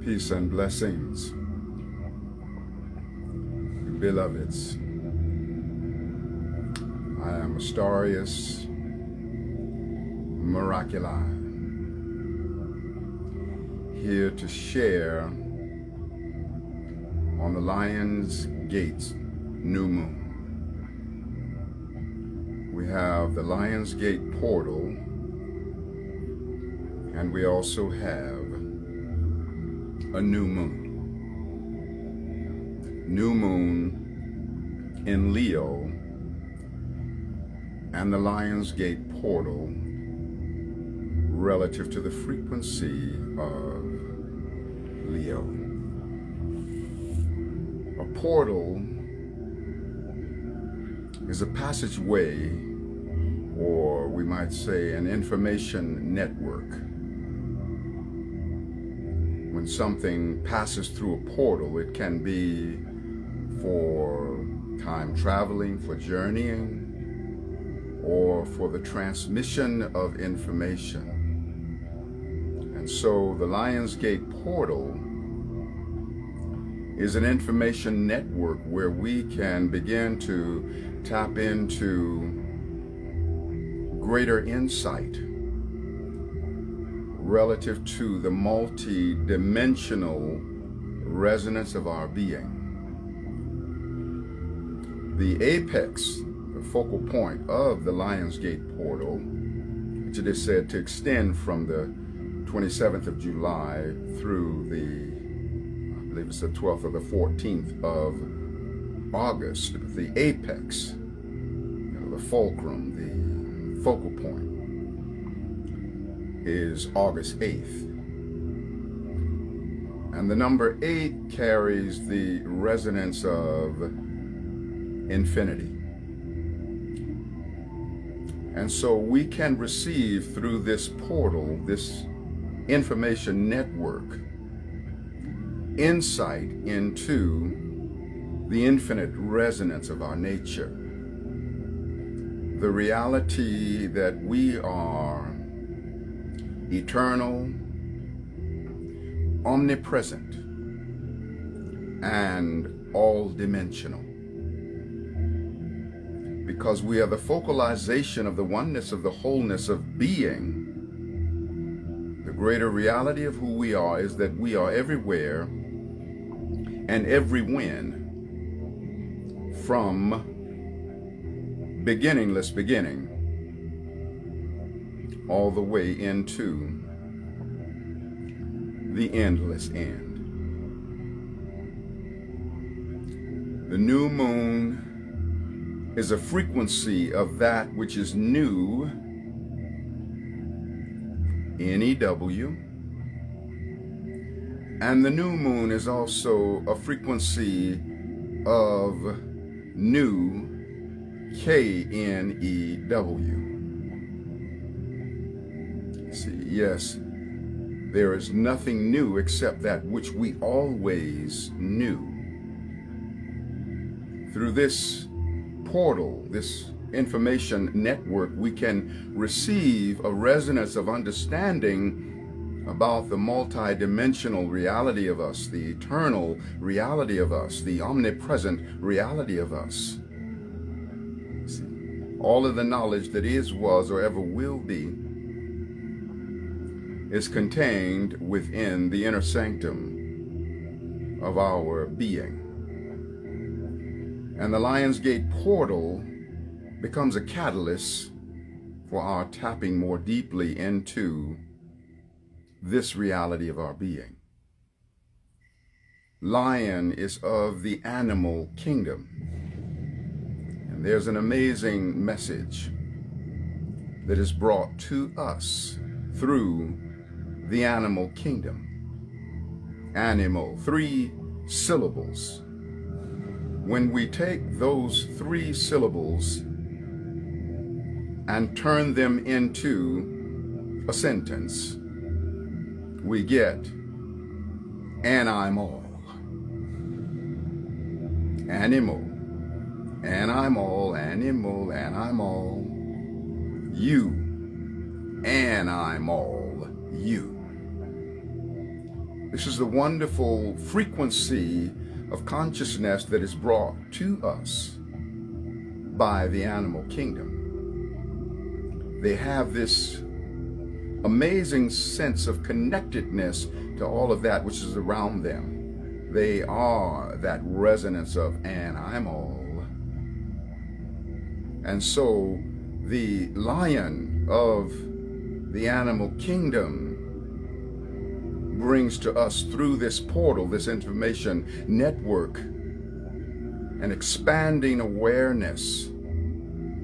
Peace and blessings, beloveds. I am Astarius, Miraculii, here to share on the Lion's Gate's new moon. We have the Lion's Gate portal, and we also have a new moon. New moon in Leo and the Lion's Gate portal relative to the frequency of Leo. A portal is a passageway, or we might say an information network. When something passes through a portal, it can be for time traveling, for journeying, or for the transmission of information. And so the Lion's Gate portal is an information network where we can begin to tap into greater insight relative to the multi-dimensional resonance of our being. The apex, the focal point of the Lion's Gate portal, which it is said to extend from the 27th of July through the, I believe it's the 12th or the 14th of August. But the apex, the fulcrum, the focal point, is August 8th. And the number 8 carries the resonance of infinity. And so we can receive through this portal, this information network, insight into the infinite resonance of our nature. The reality that we are eternal, omnipresent, and all-dimensional. Because we are the focalization of the oneness of the wholeness of being, the greater reality of who we are is that we are everywhere and every when, from beginningless beginning all the way into the endless end. The new moon is a frequency of that which is new, N-E-W, and the new moon is also a frequency of new, K-N-E-W. See, yes, there is nothing new except that which we always knew. Through this portal, this information network, we can receive a resonance of understanding about the multi-dimensional reality of us, the eternal reality of us, the omnipresent reality of us. See, all of the knowledge that is, was, or ever will be is contained within the inner sanctum of our being. And the Lion's Gate portal becomes a catalyst for our tapping more deeply into this reality of our being. Lion is of the animal kingdom. And there's an amazing message that is brought to us through the animal kingdom. Animal, 3 syllables. When we take those 3 syllables and turn them into a sentence, we get animal. Animal. And I'm all, animal, and I'm all. You. And I'm all you. This is the wonderful frequency of consciousness that is brought to us by the animal kingdom. They have this amazing sense of connectedness to all of that which is around them. They are that resonance of, and I'm all. And so the lion of the animal kingdom brings to us through this portal, this information network, an expanding awareness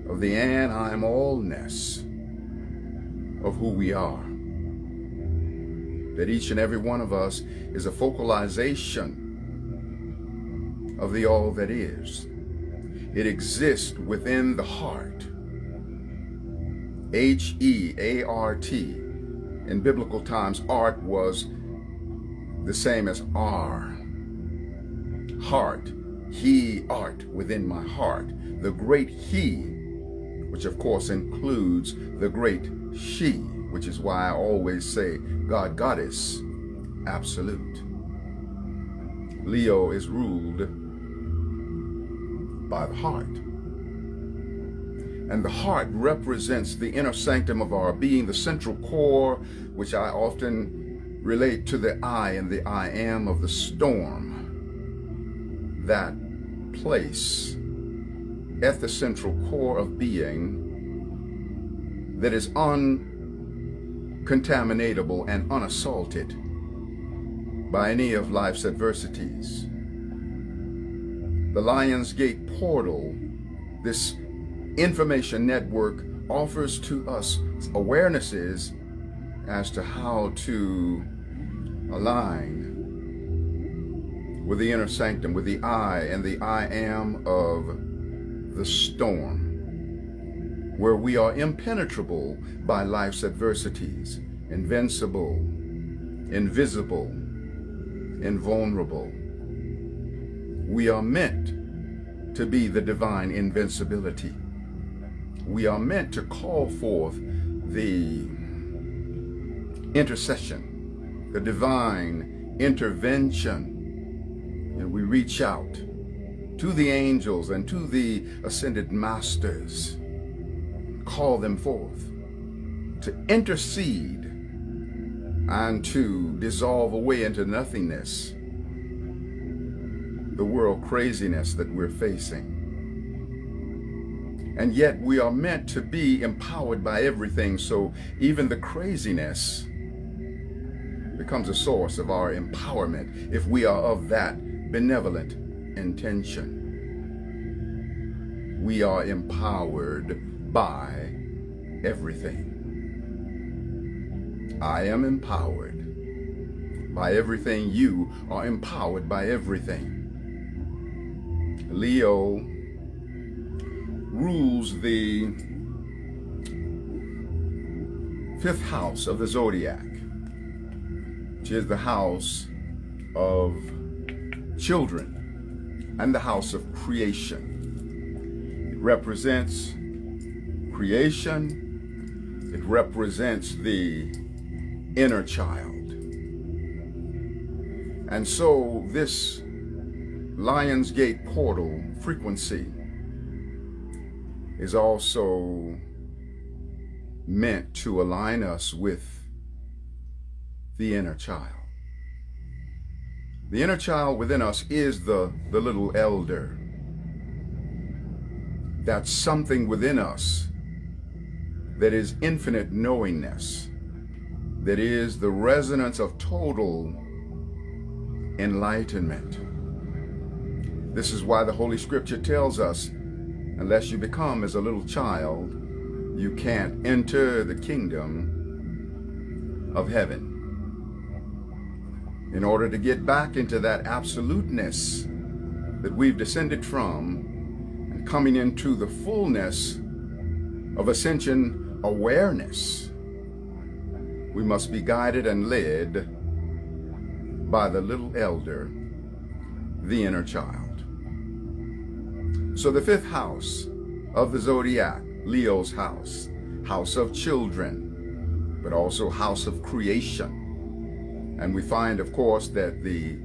of the and I'm allness of who we are. That each and every one of us is a focalization of the all that is. It exists within the heart. H-E-A-R-T. In biblical times, art was the same as R. Heart. He art within my heart. The great He, which of course includes the great She, which is why I always say God, Goddess, absolute. Leo is ruled by the heart. And the heart represents the inner sanctum of our being, the central core, which I often relate to the I and the I am of the storm. That place at the central core of being that is uncontaminatable and unassaulted by any of life's adversities. The Lion's Gate portal, this information network, offers to us awarenesses as to how to align with the inner sanctum, with the I and the I am of the storm, where we are impenetrable by life's adversities, invincible, invisible, invulnerable. We are meant to be the divine invincibility. We are meant to call forth the intercession, the divine intervention. And we reach out to the angels and to the ascended masters, call them forth to intercede and to dissolve away into nothingness the world craziness that we're facing. And yet we are meant to be empowered by everything, so even the craziness becomes a source of our empowerment if we are of that benevolent intention. We are empowered by everything. I am empowered by everything. You are empowered by everything. Leo rules the 5th house of the zodiac, which is the house of children and the house of creation. It represents creation. It represents the inner child. And so this Lion's Gate portal frequency is also meant to align us with the inner child. The inner child within us is the little elder. That's something within us that is infinite knowingness, that is the resonance of total enlightenment. This is why the Holy Scripture tells us, unless you become as a little child, you can't enter the kingdom of heaven. In order to get back into that absoluteness that we've descended from, and coming into the fullness of Ascension awareness, we must be guided and led by the little elder, the inner child. So the 5th house of the zodiac, Leo's house of children, but also house of creation. And we find, of course, that the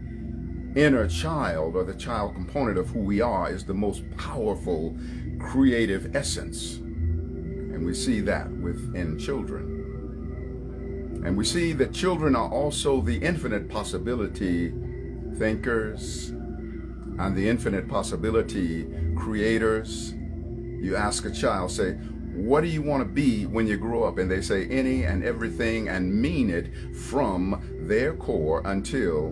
inner child, or the child component of who we are, is the most powerful creative essence. And we see that within children. And we see that children are also the infinite possibility thinkers and the infinite possibility creators. You ask a child, say, what do you want to be when you grow up? And they say any and everything and mean it from their core until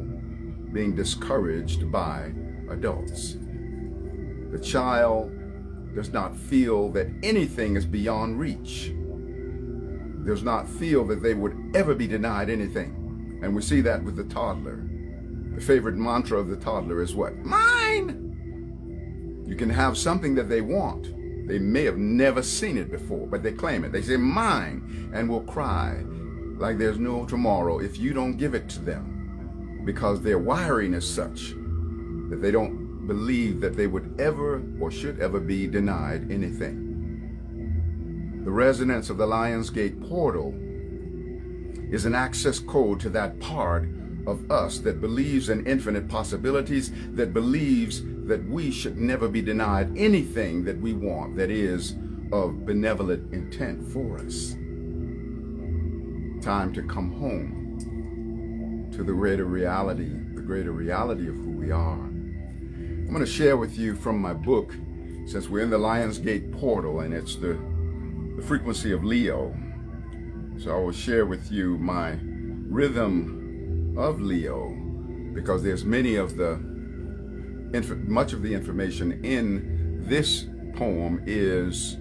being discouraged by adults. The child does not feel that anything is beyond reach. Does not feel that they would ever be denied anything. And we see that with the toddler. The favorite mantra of the toddler is what? Mine! You can have something that they want. They may have never seen it before, but they claim it. They say mine, and will cry like there's no tomorrow if you don't give it to them, because their wiring is such that they don't believe that they would ever or should ever be denied anything. The resonance of the Lion's Gate portal is an access code to that part of us that believes in infinite possibilities, that believes that we should never be denied anything that we want that is of benevolent intent for us. Time to come home to the greater reality of who we are. I'm going to share with you from my book, since we're in the Lion's Gate portal, and it's the frequency of Leo. So I will share with you my rhythm of Leo, because there's much of the information in this poem is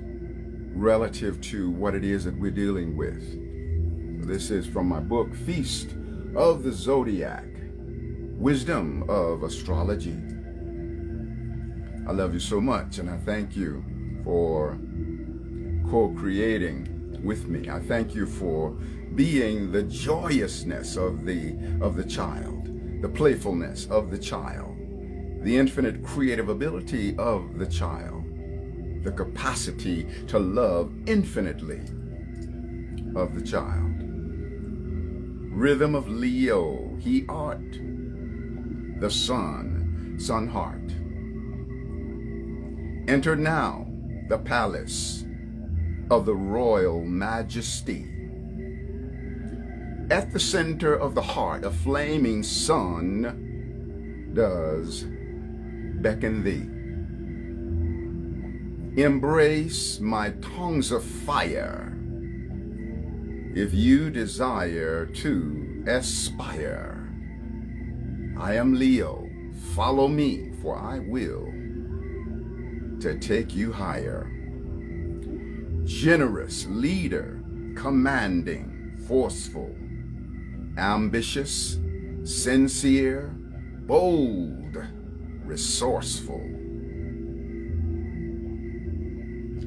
relative to what it is that we're dealing with. This is from my book, Feast of the Zodiac, Wisdom of Astrology. I love you so much, and I thank you for co-creating with me. I thank you for being the joyousness of the child, the playfulness of the child, the infinite creative ability of the child, the capacity to love infinitely of the child. Rhythm of Leo, he art, the sun heart. Enter now the palace of the royal majesty. At the center of the heart, a flaming sun does beckon thee. Embrace my tongues of fire if you desire to aspire. I am Leo, follow me, for I will to take you higher. Generous leader, commanding, forceful, ambitious, sincere, bold, resourceful.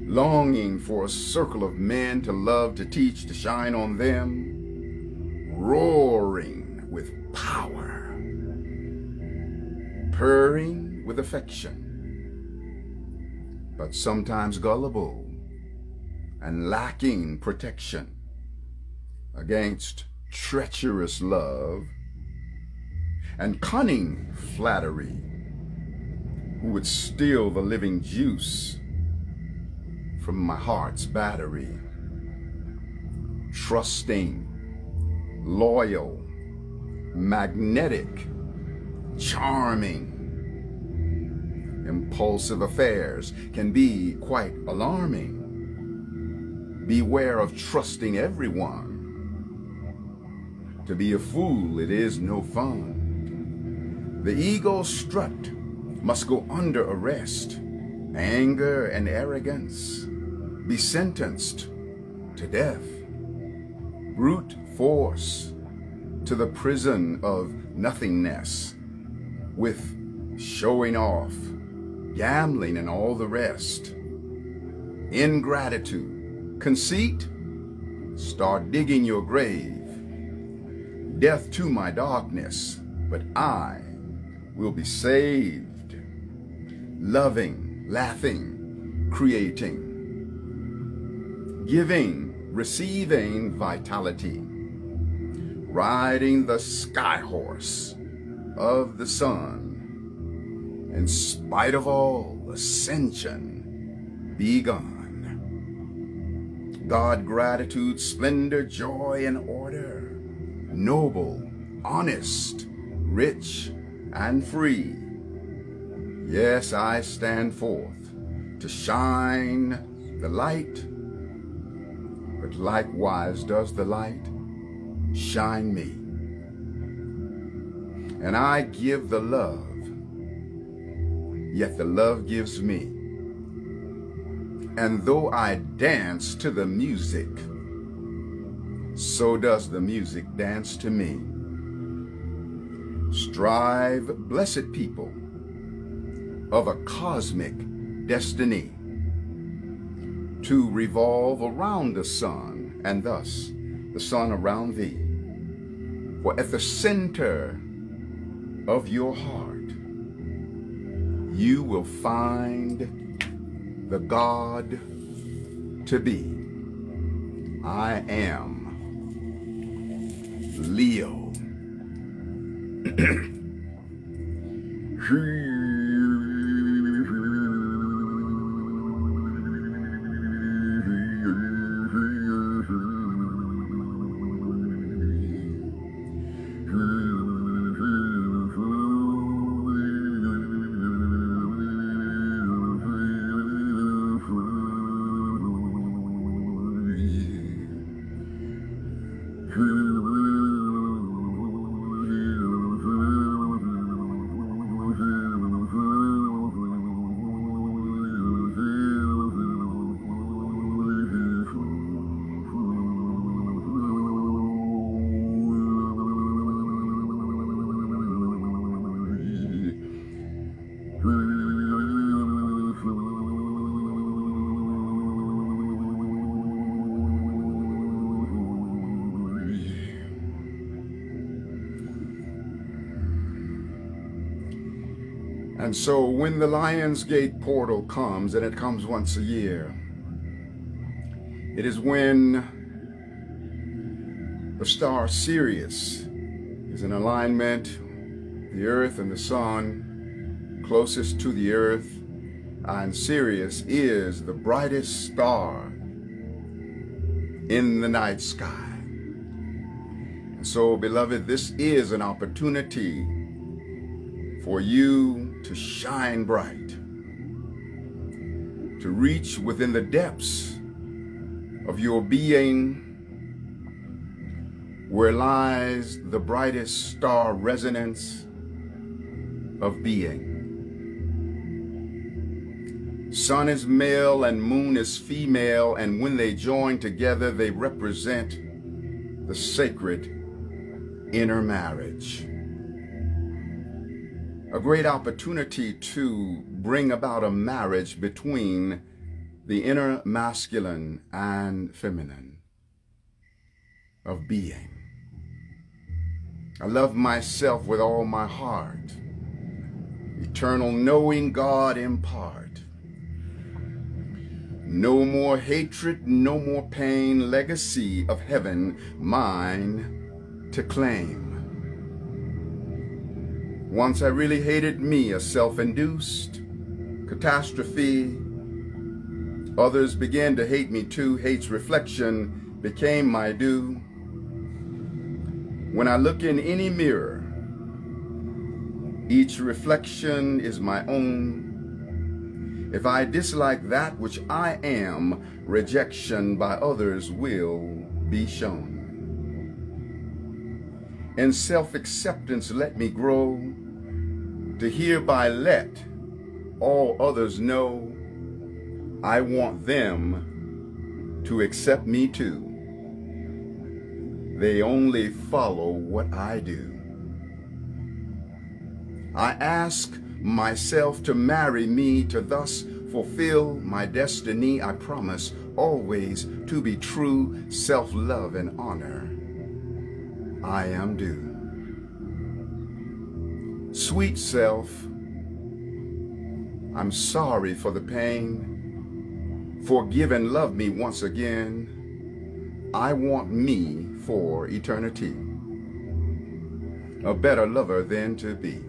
Longing for a circle of men to love, to teach, to shine on them. Roaring with power. Purring with affection. But sometimes gullible and lacking protection against treacherous love and cunning flattery, who would steal the living juice from my heart's battery. Trusting, loyal, magnetic, charming. Impulsive affairs can be quite alarming. Beware of trusting everyone. To be a fool, it is no fun. The ego strut must go under arrest. Anger and arrogance be sentenced to death. Brute force to the prison of nothingness, with showing off, gambling, and all the rest. Ingratitude, conceit, start digging your grave. Death to my darkness, but I will be saved. Loving, laughing, creating, giving, receiving vitality. riding the sky horse of the sun. In spite of all, ascension begun. God, gratitude, splendor, joy, and order, noble, honest, rich, and free. Yes, I stand forth to shine the light, but likewise does the light shine me. And I give the love, yet the love gives me. And though I dance to the music, so does the music dance to me. Strive, blessed people of a cosmic destiny, to revolve around the sun, and thus the sun around thee. For at the center of your heart, you will find the God to be. I am Leo. And so when the Lion's Gate portal comes, and it comes once a year, it is when the star Sirius is in alignment, the earth and the sun, closest to the earth, and Sirius is the brightest star in the night sky. And so, beloved, this is an opportunity for you to shine bright, to reach within the depths of your being, where lies the brightest star resonance of being. Sun is male and moon is female, and when they join together, they represent the sacred inner marriage. A great opportunity to bring about a marriage between the inner masculine and feminine of being. I love myself with all my heart. Eternal knowing God impart. No more hatred, no more pain, legacy of heaven mine to claim. Once I really hated me, a self-induced catastrophe. Others began to hate me too. Hate's reflection became my due. When I look in any mirror, each reflection is my own. If I dislike that which I am, rejection by others will be shown. In self-acceptance, let me grow, to hereby let all others know I want them to accept me too. They only follow what I do. I ask myself to marry me, to thus fulfill my destiny. I promise always to be true, self-love and honor I am due. Sweet self, I'm sorry for the pain. Forgive and love me once again. I want me for eternity. a better lover than to be.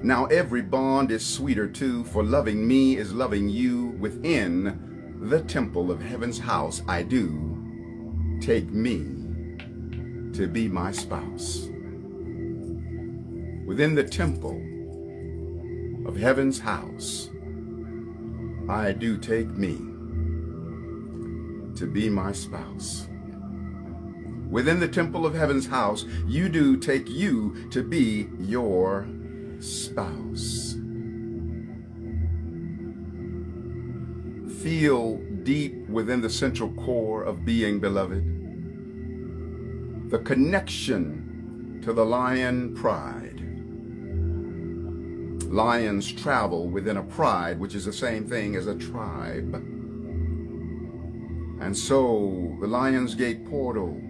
Now every bond is sweeter too, for loving me is loving you. Within the temple of heaven's house I do take me to be my spouse. Within the temple of heaven's house I do take me to be my spouse. Within the temple of heaven's house, you do take you to be your spouse. Feel deep within the central core of being, beloved, the connection to the lion pride. Lions travel within a pride, which is the same thing as a tribe. And so the Lion's Gate portal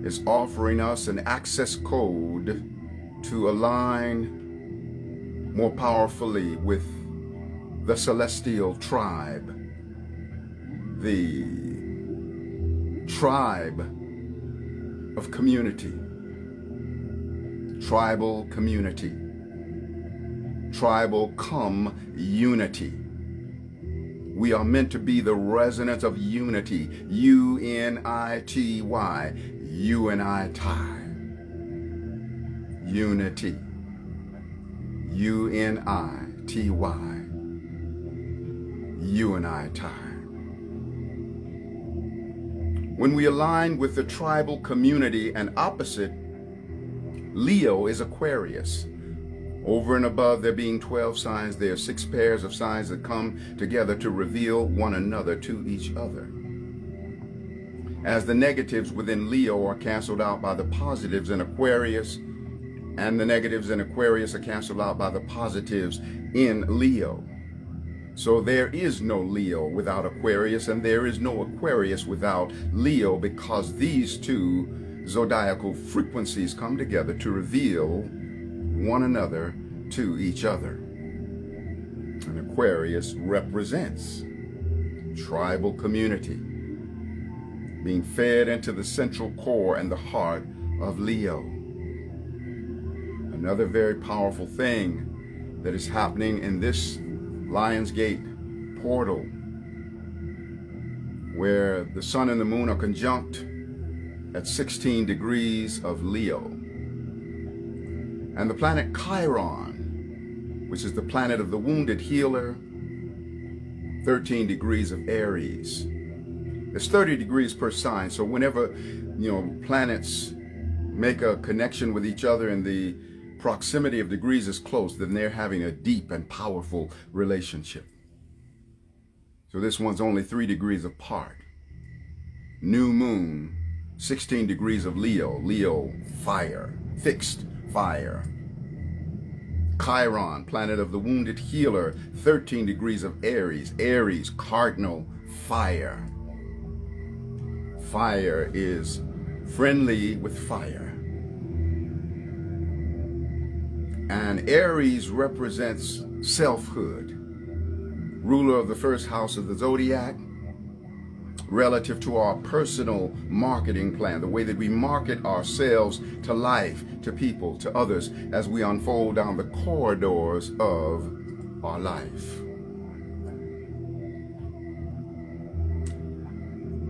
is offering us an access code to align more powerfully with the celestial tribe, the tribe of community, tribal community, tribal unity. We are meant to be the resonance of unity, unity, unity. Unity, unity, unity. When we align with the tribal community and opposite, Leo is Aquarius. Over and above there being 12 signs, there are 6 pairs of signs that come together to reveal one another to each other. As the negatives within Leo are canceled out by the positives in Aquarius, and the negatives in Aquarius are canceled out by the positives in Leo. So there is no Leo without Aquarius, and there is no Aquarius without Leo, because these two zodiacal frequencies come together to reveal one another to each other. And Aquarius represents tribal community, being fed into the central core and the heart of Leo. Another very powerful thing that is happening in this Lion's Gate portal, where the sun and the moon are conjunct at 16 degrees of Leo. And the planet Chiron, which is the planet of the wounded healer, 13 degrees of Aries. It's 30 degrees per sign, so whenever, planets make a connection with each other and the proximity of degrees is close, then they're having a deep and powerful relationship. So this one's only 3 degrees apart. New moon, 16 degrees of Leo. Leo, fire, fixed fire. Chiron, planet of the wounded healer, 13 degrees of Aries. Aries, cardinal, fire. Fire is friendly with fire. And Aries represents selfhood, ruler of the first house of the zodiac, relative to our personal marketing plan, the way that we market ourselves to life, to people, to others, as we unfold down the corridors of our life.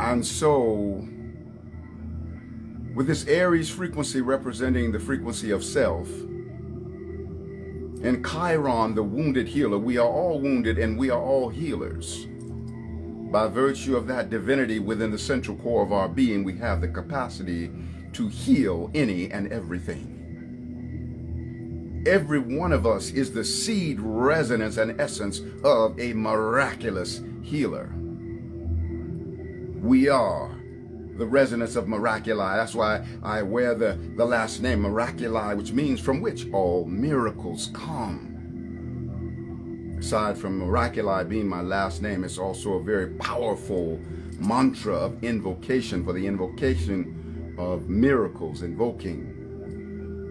And so, with this Aries frequency representing the frequency of self, and Chiron, the wounded healer, we are all wounded and we are all healers. By virtue of that divinity within the central core of our being, we have the capacity to heal any and everything. Every one of us is the seed, resonance, and essence of a miraculous healer. We are the resonance of Miraculii. That's why I wear the last name Miraculii, which means from which all miracles come. Aside from Miraculii being my last name, it's also a very powerful mantra of invocation, for the invocation of miracles, invoking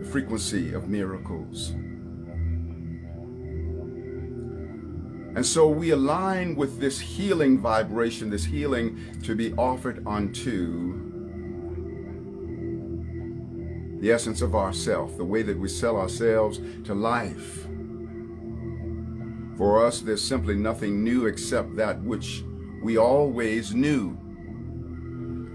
the frequency of miracles. And so we align with this healing vibration, this healing to be offered unto the essence of ourself, the way that we sell ourselves to life. For us, there's simply nothing new except that which we always knew.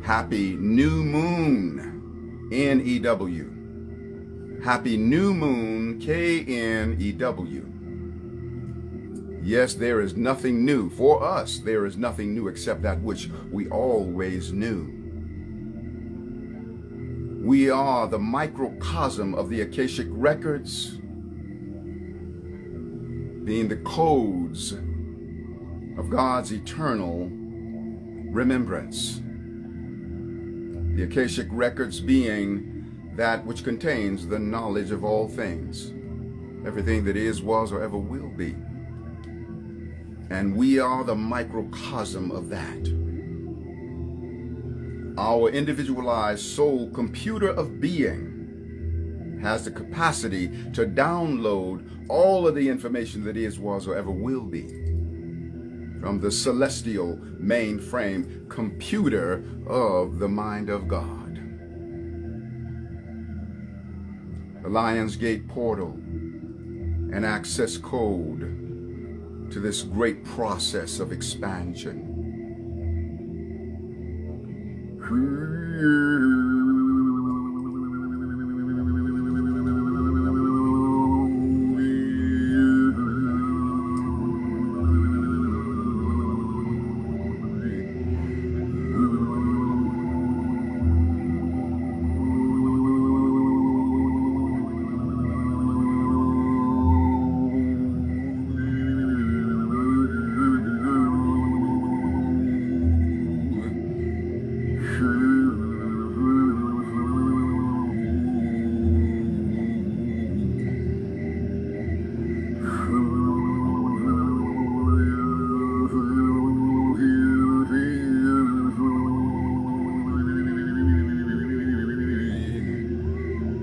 Happy New Moon, N-E-W. Happy New Moon, K-N-E-W. Yes, there is nothing new. For us, there is nothing new except that which we always knew. We are the microcosm of the Akashic records, being the codes of God's eternal remembrance. The Akashic records being that which contains the knowledge of all things, everything that is, was, or ever will be. And we are the microcosm of that. Our individualized soul computer of being has the capacity to download all of the information that is, was, or ever will be from the celestial mainframe computer of the mind of God. The Lion's Gate portal, an access code to this great process of expansion.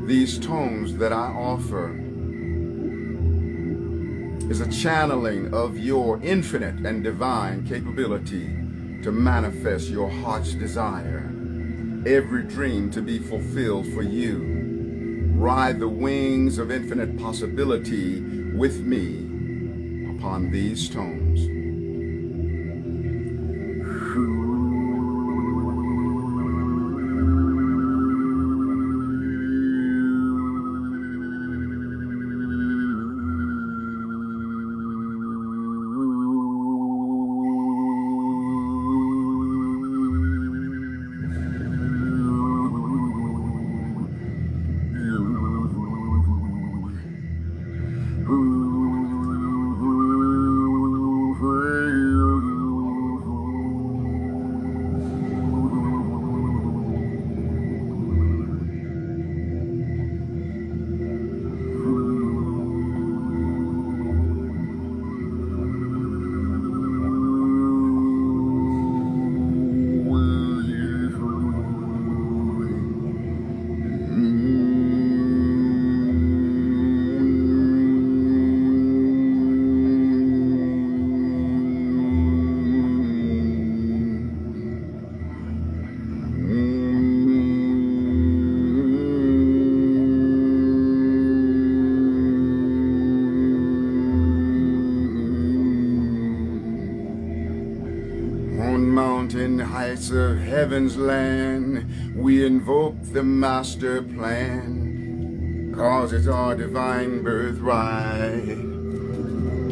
These tones that I offer is a channeling of your infinite and divine capability to manifest your heart's desire, every dream to be fulfilled for you. Ride the wings of infinite possibility with me upon these tones. Mountain heights of heaven's land, we invoke the master plan, 'cause it's our divine birthright,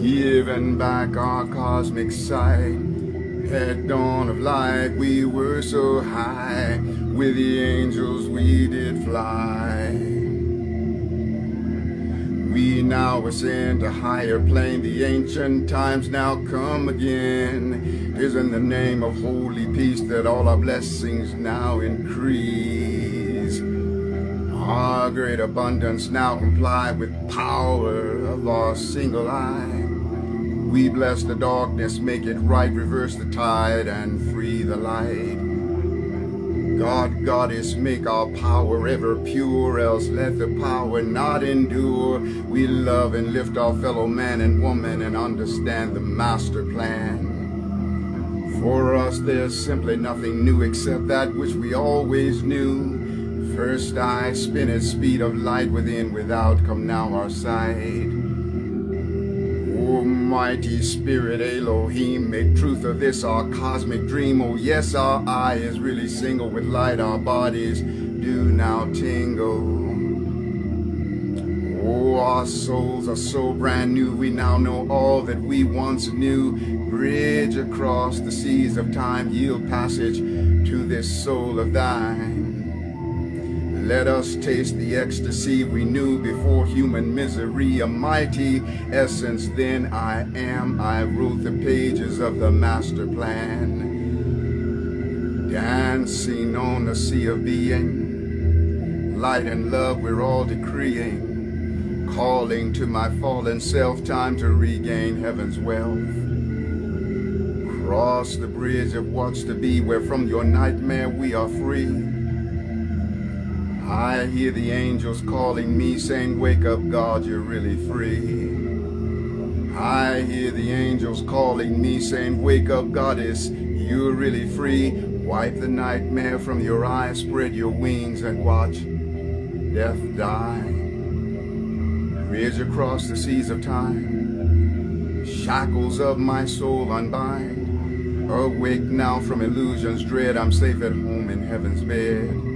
given back our cosmic sight. At dawn of light we were so high, with the angels we did fly. We now ascend to higher plane, the ancient times now come again. 'Tis in the name of holy peace that all our blessings now increase. Our great abundance now comply with power of our single eye. We bless the darkness, make it right, reverse the tide, and free the light. God, Goddess, make our power ever pure, else let the power not endure. We love and lift our fellow man and woman and understand the master plan. For us, there's simply nothing new except that which we always knew. First I spin at speed of light, within, without, come now our side. Almighty Spirit Elohim, make truth of this our cosmic dream. Oh yes, our eye is really single with light, our bodies do now tingle. Oh, our souls are so brand new, we now know all that we once knew. Bridge across the seas of time, yield passage to this soul of thine. Let us taste the ecstasy we knew before human misery. A mighty essence, then I am. I wrote the pages of the master plan. Dancing on the sea of being. Light and love we're all decreeing. Calling to my fallen self, time to regain heaven's wealth. Cross the bridge of what's to be, where from your nightmare we are free. I hear the angels calling me, saying, wake up, God, you're really free. I hear the angels calling me, saying, wake up, Goddess, you're really free. Wipe the nightmare from your eyes, spread your wings and watch death die. Bridge across the seas of time, shackles of my soul unbind. Awake now from illusions dread, I'm safe at home in heaven's bed.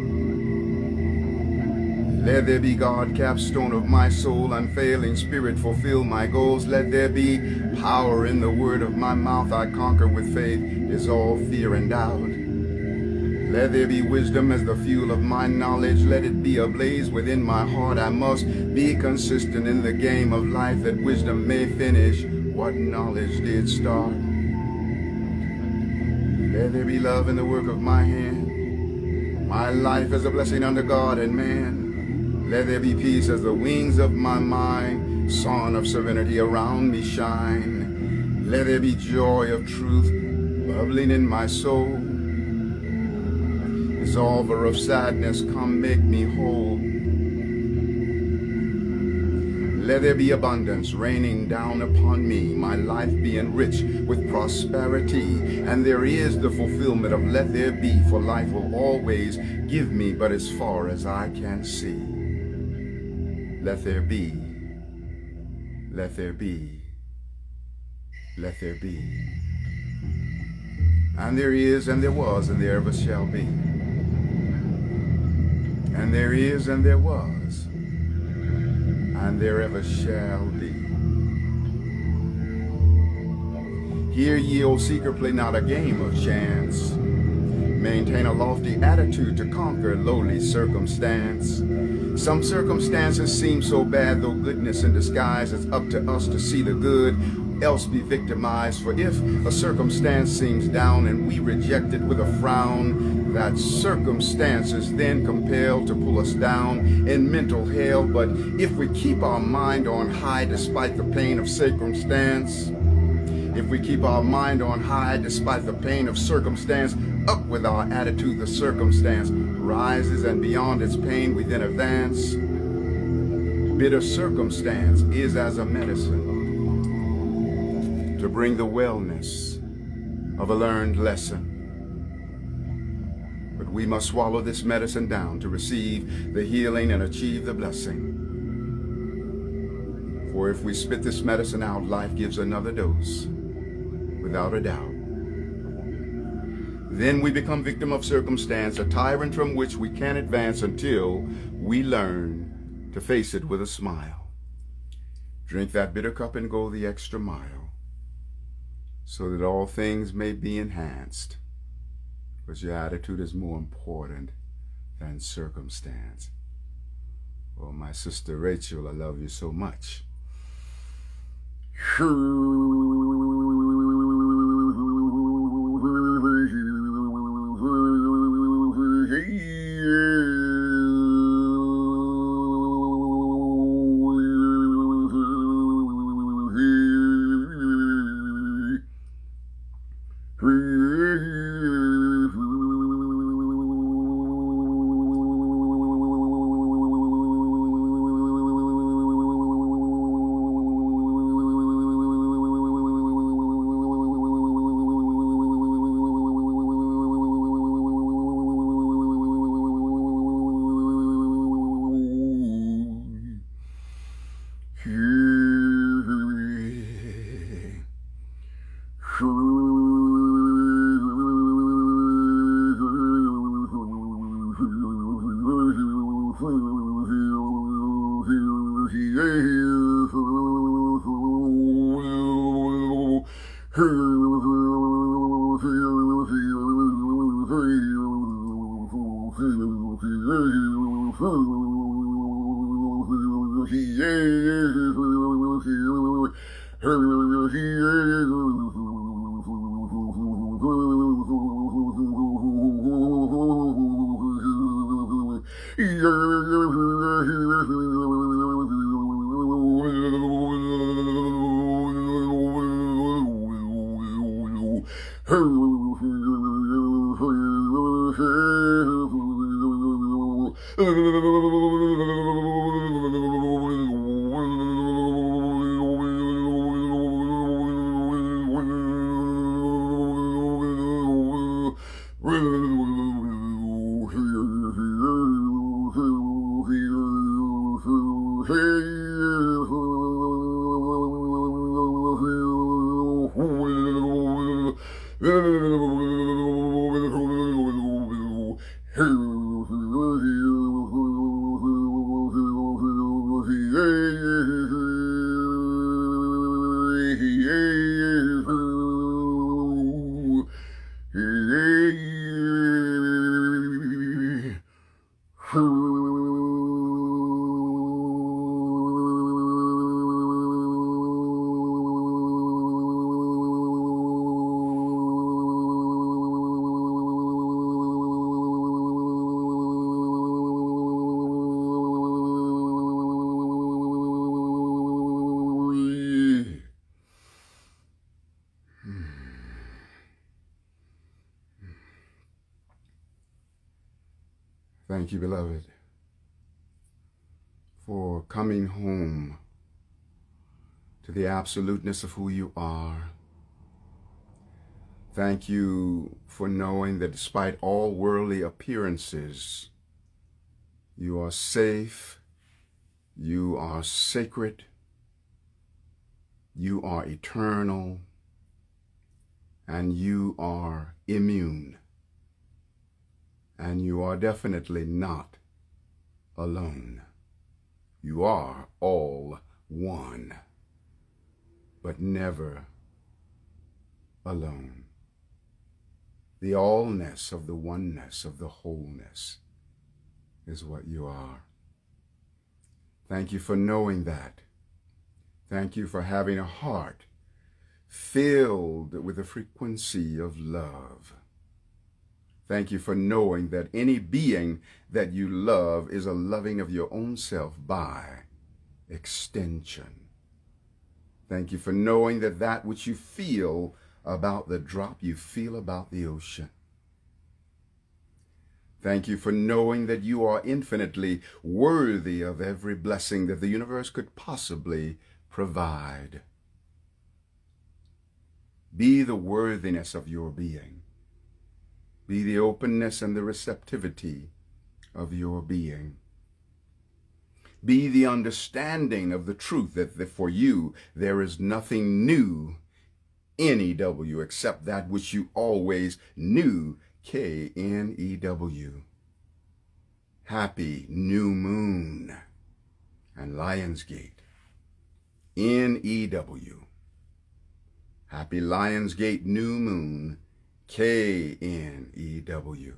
Let there be God, capstone of my soul, unfailing spirit, fulfill my goals. Let there be power in the word of my mouth, I conquer with faith, is all fear and doubt. Let there be wisdom as the fuel of my knowledge, let it be ablaze within my heart. I must be consistent in the game of life, that wisdom may finish what knowledge did start. Let there be love in the work of my hand, my life is a blessing unto God and man. Let there be peace as the wings of my mind, sun of serenity around me shine. Let there be joy of truth bubbling in my soul. Dissolver of sadness, come make me whole. Let there be abundance raining down upon me, my life be enriched with prosperity. And there is the fulfillment of let there be, for life will always give me but as far as I can see. Let there be, let there be, let there be. And there is, and there was, and there ever shall be. And there is, and there was, and there ever shall be. Hear ye, O seeker, play not a game of chance. Maintain a lofty attitude to conquer lowly circumstance. Some circumstances seem so bad, though goodness in disguise. It's up to us to see the good, else be victimized. For if a circumstance seems down and we reject it with a frown, that circumstance is then compelled to pull us down in mental hell. But if we keep our mind on high despite the pain of circumstance, if we keep our mind on high despite the pain of circumstance, up with our attitude, the circumstance rises, and beyond its pain we then advance. Bitter circumstance is as a medicine to bring the wellness of a learned lesson. But we must swallow this medicine down to receive the healing and achieve the blessing. For if we spit this medicine out, life gives another dose, without a doubt. Then we become victim of circumstance, a tyrant from which we can't advance until we learn to face it with a smile. Drink that bitter cup and go the extra mile, so that all things may be enhanced. But your attitude is more important than circumstance. Oh, my sister Rachel, I love you so much. Thank you, beloved, for coming home to the absoluteness of who you are. Thank you for knowing that despite all worldly appearances, you are safe, you are sacred, you are eternal, and you are immune. And you are definitely not alone. You are all one, but never alone. The allness of the oneness of the wholeness is what you are. Thank you for knowing that. Thank you for having a heart filled with the frequency of love. Thank you for knowing that any being that you love is a loving of your own self by extension. Thank you for knowing that that which you feel about the drop, you feel about the ocean. Thank you for knowing that you are infinitely worthy of every blessing that the universe could possibly provide. Be the worthiness of your being. Be the openness and the receptivity of your being. Be the understanding of the truth that for you there is nothing new in EW except that which you always knew, KNEW. Happy New Moon and Lionsgate, NEW. Happy Lionsgate New Moon, KNEW.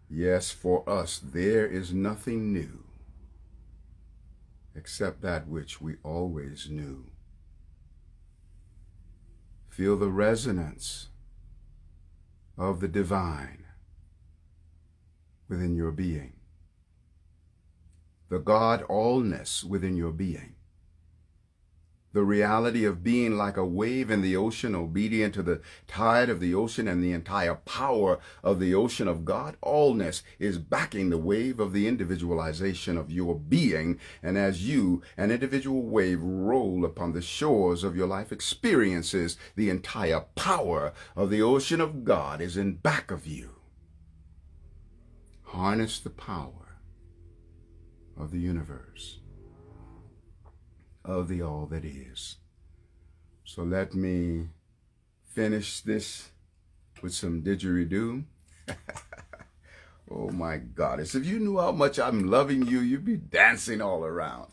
Yes, for us, there is nothing new except that which we always knew. Feel the resonance of the divine within your being, the God allness within your being. The reality of being like a wave in the ocean, obedient to the tide of the ocean, and the entire power of the ocean of God allness is backing the wave of the individualization of your being. And as you, an individual wave, roll upon the shores of your life experiences, the entire power of the ocean of God is in back of you. Harness the power of the universe, of the all that is. So let me finish this with some didgeridoo. Oh my goddess, if you knew how much I'm loving you, you'd be dancing all around.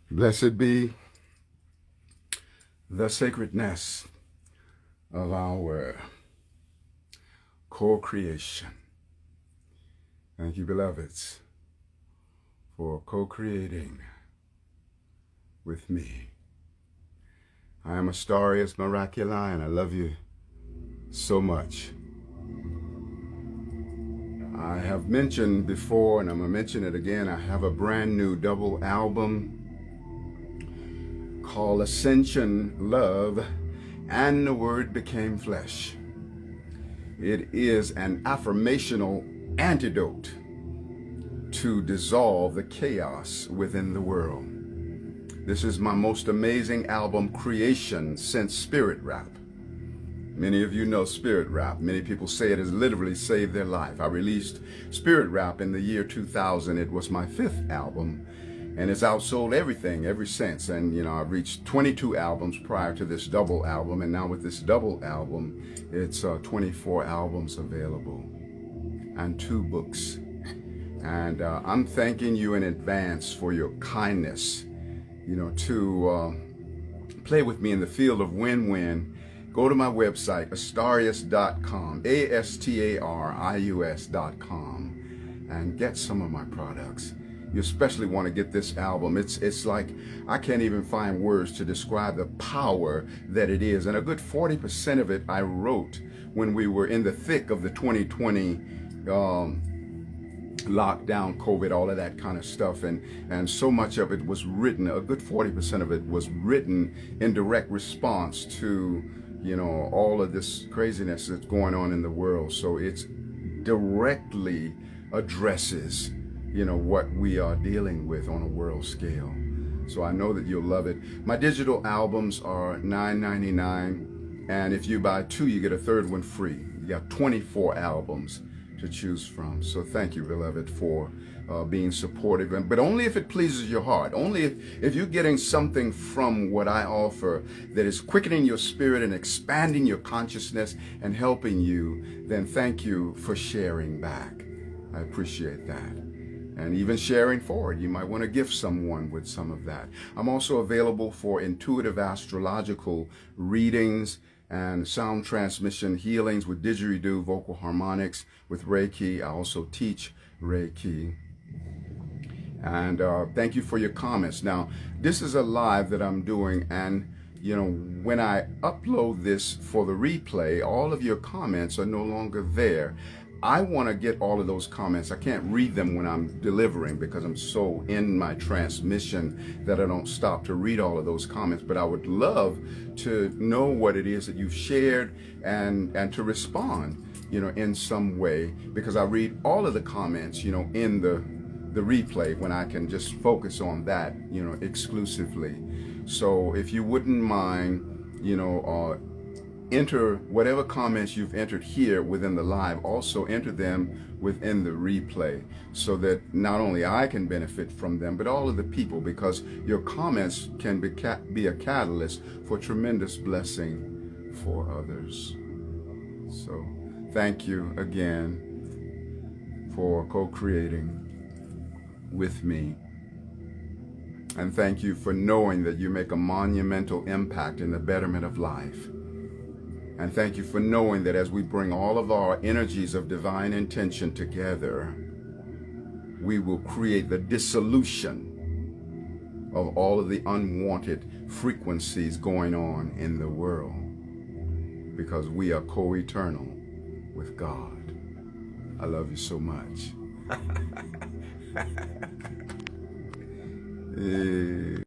Blessed be the sacredness of our co-creation. Thank you, beloveds, for co-creating with me. I am Astarius Miraculii, and I love you so much. I have mentioned before, and I'm going to mention it again, I have a brand new double album called Ascension, Love, and the Word Became Flesh. It is an affirmational antidote to dissolve the chaos within the world. This is my most amazing album creation since Spirit Rap. Many of you know Spirit Rap. Many people say it has literally saved their life. I released Spirit Rap in the year 2000. It was my 5th album. and it's outsold everything ever since. And you know, I've reached 22 albums prior to this double album, and now with this double album, it's 24 albums available and 2 books. And I'm thanking you in advance for your kindness, you know, to play with me in the field of win-win. Go to my website, Astarius.com, Astarius.com, and get some of my products. You especially want to get this album. It's like I can't even find words to describe the power that it is. And a good 40% of it I wrote when we were in the thick of the 2020 lockdown, COVID, all of that kind of stuff. And so much of it was written, a good 40% of it was written in direct response to, you know, all of this craziness that's going on in the world. So it's directly addresses, you know, what we are dealing with on a world scale. So I know that you'll love it. My digital albums are $9.99, and if you buy 2, you get a 3rd one free. You got 24 albums to choose from. So thank you, beloved, for being supportive, but only if it pleases your heart. Only if you're getting something from what I offer that is quickening your spirit and expanding your consciousness and helping you, then thank you for sharing back. I appreciate that. And even sharing forward, you might want to gift someone with some of that. I'm also available for intuitive astrological readings and sound transmission healings with didgeridoo, vocal harmonics, with Reiki. I also teach Reiki. And thank you for your comments. Now, this is a live that I'm doing, and you know, when I upload this for the replay, all of your comments are no longer there. I want to get all of those comments. I can't read them when I'm delivering because I'm so in my transmission that I don't stop to read all of those comments. But I would love to know what it is that you've shared and to respond, you know, in some way, because I read all of the comments, you know, in the replay when I can just focus on that, you know, exclusively. So if you wouldn't mind, you know, enter whatever comments you've entered here within the live, also enter them within the replay so that not only I can benefit from them, but all of the people, because your comments can be a catalyst for tremendous blessing for others. So thank you again for co-creating with me. And thank you for knowing that you make a monumental impact in the betterment of life. And thank you for knowing that as we bring all of our energies of divine intention together, we will create the dissolution of all of the unwanted frequencies going on in the world, because we are co-eternal with God. I love you so much.